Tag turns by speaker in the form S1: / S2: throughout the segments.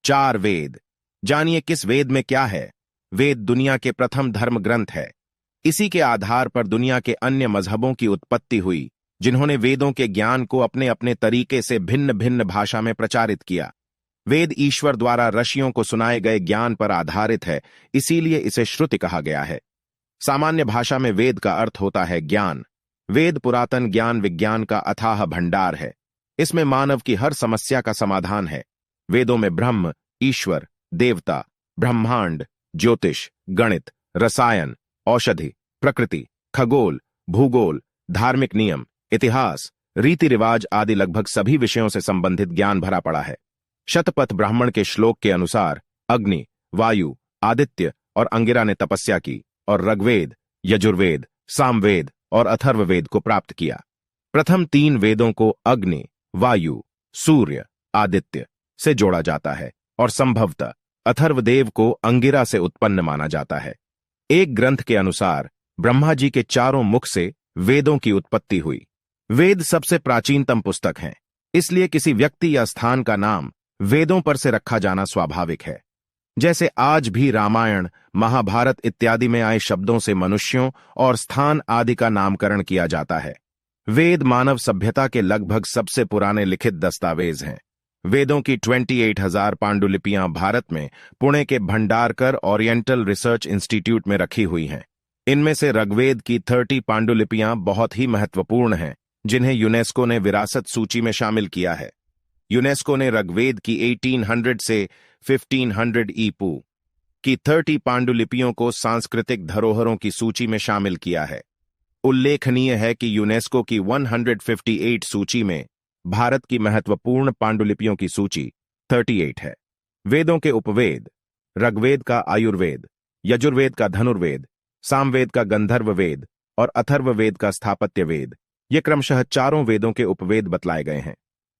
S1: 4 वेद। जानिए किस वेद में क्या है। वेद दुनिया के प्रथम धर्म ग्रंथ है। इसी के आधार पर दुनिया के अन्य मजहबों की उत्पत्ति हुई, जिन्होंने वेदों के ज्ञान को अपने अपने तरीके से भिन्न भिन्न भाषा में प्रचारित किया। वेद ईश्वर द्वारा ऋषियों को सुनाए गए ज्ञान पर आधारित है, इसीलिए इसे श्रुति कहा गया है। सामान्य भाषा में वेद का अर्थ होता है ज्ञान। वेद पुरातन ज्ञान विज्ञान का अथाह भंडार है। इसमें मानव की हर समस्या का समाधान है। वेदों में ब्रह्म, ईश्वर, देवता, ब्रह्मांड, ज्योतिष, गणित, रसायन, औषधि, प्रकृति, खगोल, भूगोल, धार्मिक नियम, इतिहास, रीति रिवाज आदि लगभग सभी विषयों से संबंधित ज्ञान भरा पड़ा है। शतपथ ब्राह्मण के श्लोक के अनुसार अग्नि, वायु, आदित्य और अंगिरा ने तपस्या की और ऋग्वेद, यजुर्वेद, सामवेद और अथर्ववेद को प्राप्त किया। प्रथम 3 वेदों को अग्नि, वायु, सूर्य, आदित्य से जोड़ा जाता है और संभवतः अथर्वदेव को अंगिरा से उत्पन्न माना जाता है। एक ग्रंथ के अनुसार ब्रह्मा जी के चारों मुख से वेदों की उत्पत्ति हुई। वेद सबसे प्राचीनतम पुस्तक हैं, इसलिए किसी व्यक्ति या स्थान का नाम वेदों पर से रखा जाना स्वाभाविक है। जैसे आज भी रामायण, महाभारत इत्यादि में आए शब्दों से मनुष्यों और स्थान आदि का नामकरण किया जाता है। वेद मानव सभ्यता के लगभग सबसे पुराने लिखित दस्तावेज हैं। वेदों की 28,000 पांडुलिपियां भारत में पुणे के भंडारकर ओरिएंटल रिसर्च इंस्टीट्यूट में रखी हुई हैं। इनमें से ऋग्वेद की 30 पांडुलिपियां बहुत ही महत्वपूर्ण हैं, जिन्हें यूनेस्को ने विरासत सूची में शामिल किया है। यूनेस्को ने ऋग्वेद की 1800 से 1500 ईपू की 30 पांडुलिपियों को सांस्कृतिक धरोहरों की सूची में शामिल किया है। उल्लेखनीय है कि यूनेस्को की 158 सूची में भारत की महत्वपूर्ण पांडुलिपियों की सूची 38 है। वेदों के उपवेद, ऋग्वेद का आयुर्वेद, यजुर्वेद का धनुर्वेद, सामवेद का गंधर्व वेद और अथर्ववेद का स्थापत्य वेद, ये क्रमशः चारों वेदों के उपवेद बतलाए गए हैं।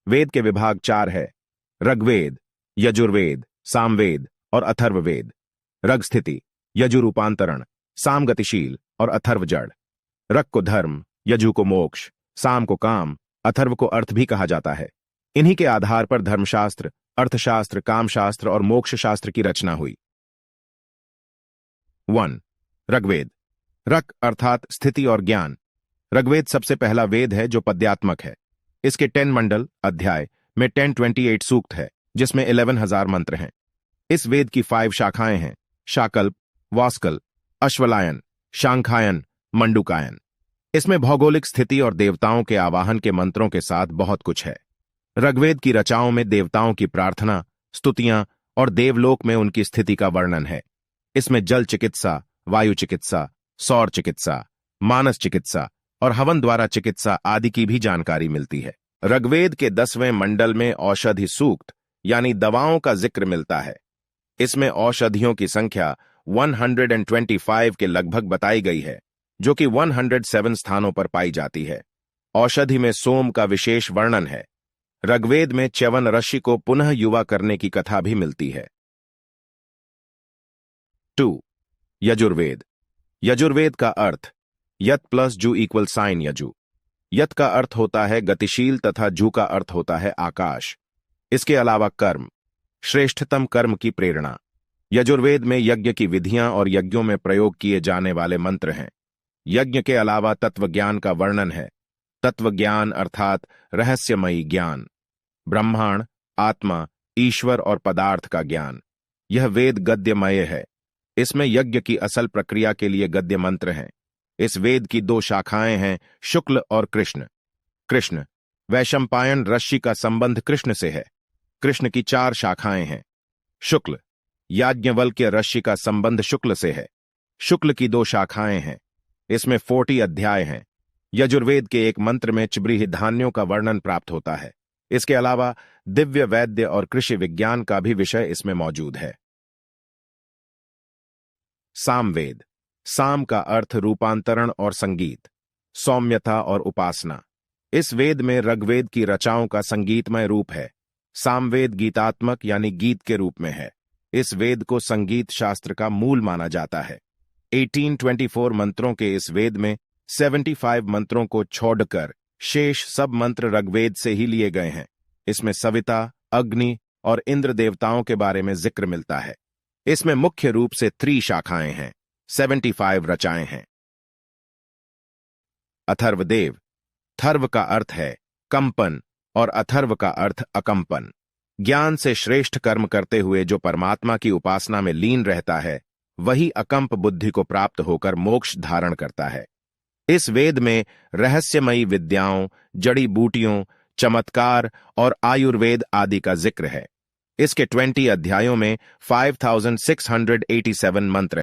S1: वेद के विभाग 4 है: ऋग्वेद, यजुर्वेद, सामवेद और अथर्ववेद। ऋग स्थिति, यजु रूपांतरण, साम गतिशील और अथर्व जड़। ऋग को धर्म, यजु को मोक्ष, साम को काम, अथर्व को अर्थ भी कहा जाता है। इन्हीं के आधार पर धर्मशास्त्र, अर्थशास्त्र, कामशास्त्र और मोक्ष शास्त्र की रचना हुई। 1. ऋग्वेद। ऋग अर्थात स्थिति और ज्ञान। ऋग्वेद सबसे पहला वेद है जो पद्यात्मक है। इसके 10 मंडल अध्याय में 1028 सूक्त है, जिसमें 11,000 मंत्र हैं। इस वेद की 5 शाखाएं हैं: शाकल्प, वास्कल, अश्वलायन, शांखायन, मंडुकायन। इसमें भौगोलिक स्थिति और देवताओं के आवाहन के मंत्रों के साथ बहुत कुछ है। ऋग्वेद की रचाओं में देवताओं की प्रार्थना, स्तुतियां और देवलोक में उनकी स्थिति का वर्णन है। इसमें जल चिकित्सा, वायु चिकित्सा, सौर चिकित्सा, मानस चिकित्सा और हवन द्वारा चिकित्सा आदि की भी जानकारी मिलती है। ऋग्वेद के 10वें मंडल में औषधि सूक्त यानी दवाओं का जिक्र मिलता है। इसमें औषधियों की संख्या 125 के लगभग बताई गई है, जो कि 107 स्थानों पर पाई जाती है। औषधि में सोम का विशेष वर्णन है। ऋग्वेद में च्यवन ऋषि को पुनः युवा करने की कथा भी मिलती है। 2. यजुर्वेद। यजुर्वेद का अर्थ यत प्लस जू इक्वल साइन यजु। यत का अर्थ होता है गतिशील तथा जू का अर्थ होता है आकाश। इसके अलावा कर्म, श्रेष्ठतम कर्म की प्रेरणा। यजुर्वेद में यज्ञ की विधियां और यज्ञों में प्रयोग किए जाने वाले मंत्र हैं। यज्ञ के अलावा तत्वज्ञान का वर्णन है। तत्वज्ञान अर्थात रहस्यमयी ज्ञान, ब्रह्मांड, आत्मा, ईश्वर और पदार्थ का ज्ञान। यह वेद गद्यमय है। इसमें यज्ञ की असल प्रक्रिया के लिए गद्य मंत्र हैं। इस वेद की 2 शाखाएं हैं, शुक्ल और कृष्ण। कृष्ण, वैशंपायन ऋषि का संबंध कृष्ण से है। कृष्ण की 4 शाखाएं हैं। शुक्ल, याज्ञवल्क्य ऋषि का संबंध शुक्ल से है। शुक्ल की 2 शाखाएं हैं। इसमें 40 अध्याय हैं। यजुर्वेद के एक मंत्र में चिब्रीह धान्यों का वर्णन प्राप्त होता है। इसके अलावा दिव्य वैद्य और कृषि विज्ञान का भी विषय इसमें मौजूद है। सामवेद। साम का अर्थ रूपांतरण और संगीत, सौम्यता और उपासना। इस वेद में ऋग्वेद की रचाओं का संगीतमय रूप है। सामवेद गीतात्मक यानी गीत के रूप में है। इस वेद को संगीत शास्त्र का मूल माना जाता है। 1824 मंत्रों के इस वेद में 75 मंत्रों को छोड़कर शेष सब मंत्र ऋग्वेद से ही लिए गए हैं। इसमें सविता, अग्नि, और इंद्र देवताओं के बारे में जिक्र मिलता है। इसमें मुख्य रूप से 3 शाखाएं हैं, 75 रचाएं हैं। अथर्वदेव। थर्व का अर्थ है कंपन और अथर्व का अर्थ अकंपन। ज्ञान से श्रेष्ठ कर्म करते हुए जो परमात्मा की उपासना में लीन रहता है, वही अकंप बुद्धि को प्राप्त होकर मोक्ष धारण करता है। इस वेद में रहस्यमयी विद्याओं, जड़ी बूटियों, चमत्कार और आयुर्वेद आदि का जिक्र है। इसके 20 अध्यायों में 5687 मंत्र